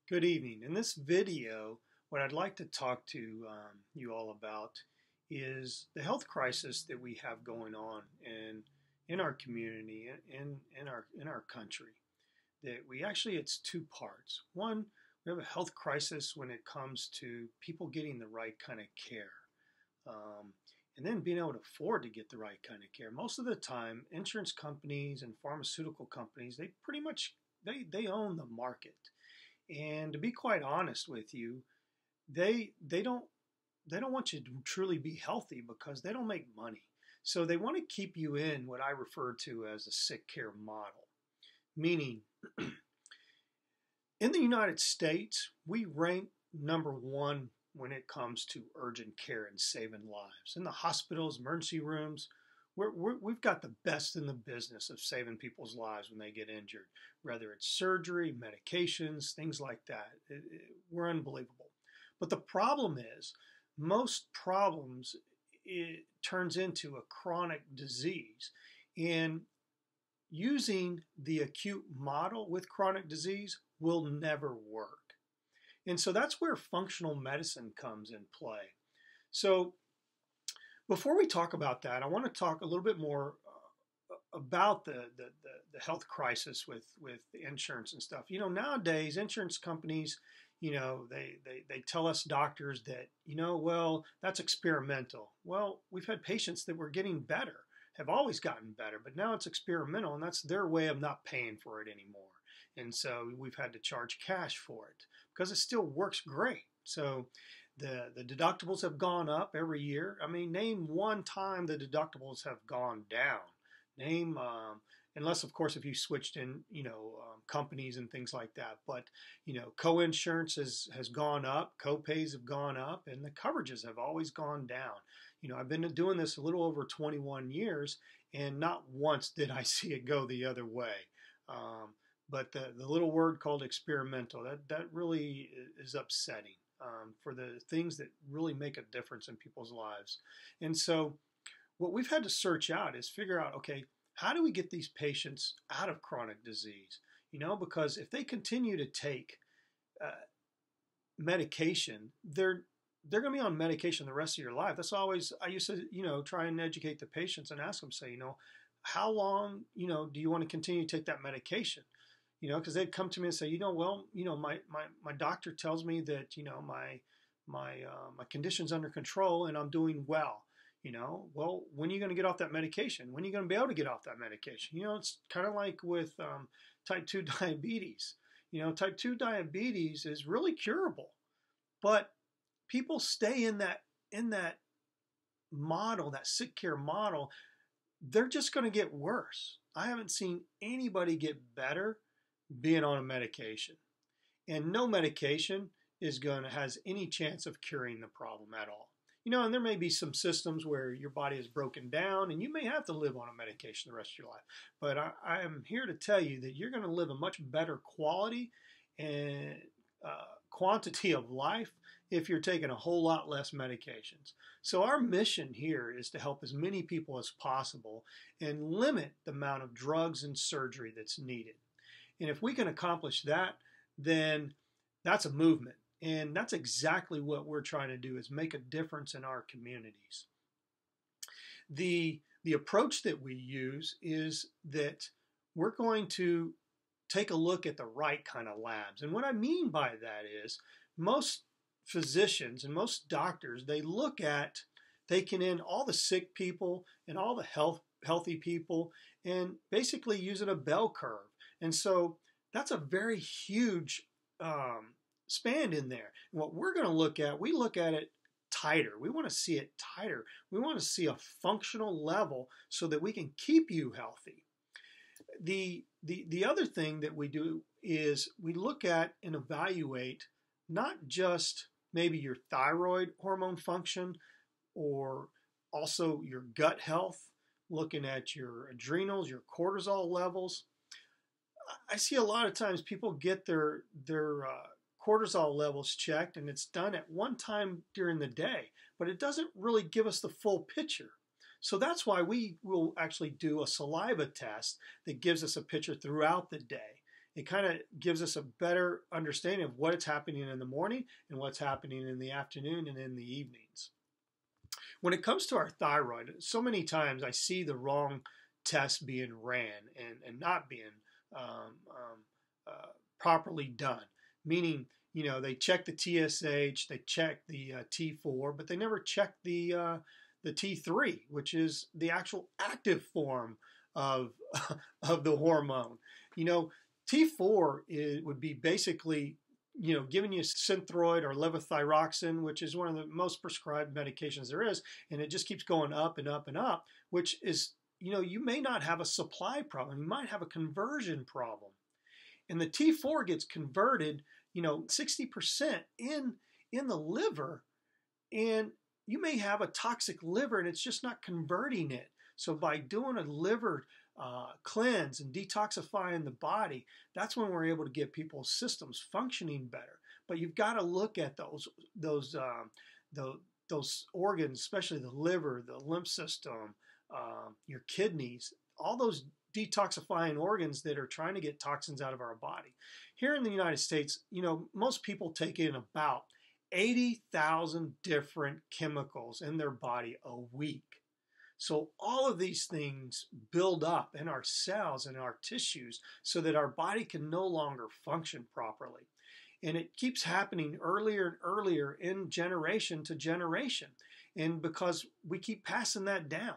Good evening. In this video, what I'd like to talk to you all about is the health crisis that we have going on in our community, in our country. That we actually, it's two parts. One, we have a health crisis when it comes to people getting the right kind of care, um, and then being able to afford to get the right kind of care. Most of the time, insurance companies and pharmaceutical companies, they pretty much they own the market. And to be quite honest with you, they don't they don't want you to truly be healthy because they don't make money. So they want to keep you in what I refer to as a sick care model, meaning in the United States, we rank number one when it comes to urgent care and saving lives. In the hospitals, emergency rooms, we've got the best in the business of saving people's lives when they get injured, whether it's surgery, medications, things like that. We're unbelievable. But the problem is, most problems, it turns into a chronic disease. And using the acute model with chronic disease will never work. And so that's where functional medicine comes in play. So before we talk about that, I want to talk a little bit more about the health crisis with the insurance and stuff. You know, nowadays insurance companies, they tell us doctors that, well, that's experimental. Well, we've had patients that were getting better, have always gotten better, but now it's experimental, and that's their way of not paying for it anymore. And so we've had to charge cash for it because it still works great. So the deductibles have gone up every year. I mean, name one time the deductibles have gone down. Name, unless of course if you switched in, companies and things like that. But co-insurance has gone up, co-pays have gone up, and the coverages have always gone down. I've been doing this a little over 21 years, and not once did I see it go the other way. But the little word called experimental, that really is upsetting for the things that really make a difference in people's lives. And so what we've had to search out is figure out, okay, how do we get these patients out of chronic disease? Because if they continue to take medication, they're going to be on medication the rest of your life. That's always, I used to, try and educate the patients and ask them, say, how long, do you want to continue to take that medication? Because they'd come to me and say, well, my doctor tells me that, my condition's under control and I'm doing well. Well, when are you going to get off that medication? When are you going to be able to get off that medication? It's kind of like with type 2 diabetes. Type 2 diabetes is really curable, but people stay in that model, that sick care model. They're just going to get worse. I haven't seen anybody get better being on a medication, and no medication has any chance of curing the problem at all. And there may be some systems where your body is broken down and you may have to live on a medication the rest of your life. But I am here to tell you that you're going to live a much better quality and quantity of life if you're taking a whole lot less medications. So our mission here is to help as many people as possible and limit the amount of drugs and surgery that's needed. And if we can accomplish that, then that's a movement. And that's exactly what we're trying to do, is make a difference in our communities. The approach that we use is that we're going to take a look at the right kind of labs. And what I mean by that is most physicians and most doctors, they look at taking in all the sick people and all the healthy people and basically using a bell curve. And so that's a very huge span in there. And what we're going to look at, we look at it tighter. We want to see it tighter. We want to see a functional level so that we can keep you healthy. The other thing that we do is we look at and evaluate not just maybe your thyroid hormone function, or also your gut health, looking at your adrenals, your cortisol levels. I see a lot of times people get their cortisol levels checked, and it's done at one time during the day, but it doesn't really give us the full picture. So that's why we will actually do a saliva test that gives us a picture throughout the day. it kind of gives us a better understanding of what's happening in the morning and what's happening in the afternoon and in the evenings. When it comes to our thyroid, so many times I see the wrong tests being ran and not being um, um, properly done. Meaning, they check the TSH, they check the T4, but they never check the T3, which is the actual active form of of the hormone. T4 would be basically giving you Synthroid or levothyroxine, which is one of the most prescribed medications there is, and it just keeps going up and up and up, which is, you may not have a supply problem, you might have a conversion problem. And the T4 gets converted, 60% in the liver, and you may have a toxic liver and it's just not converting it. So by doing a liver cleanse and detoxifying the body, that's when we're able to get people's systems functioning better. But you've got to look at those organs, especially the liver, the lymph system, your kidneys, all those detoxifying organs that are trying to get toxins out of our body. Here in the United States, most people take in about 80,000 different chemicals in their body a week. So all of these things build up in our cells and our tissues so that our body can no longer function properly. And it keeps happening earlier and earlier in generation to generation. And because we keep passing that down.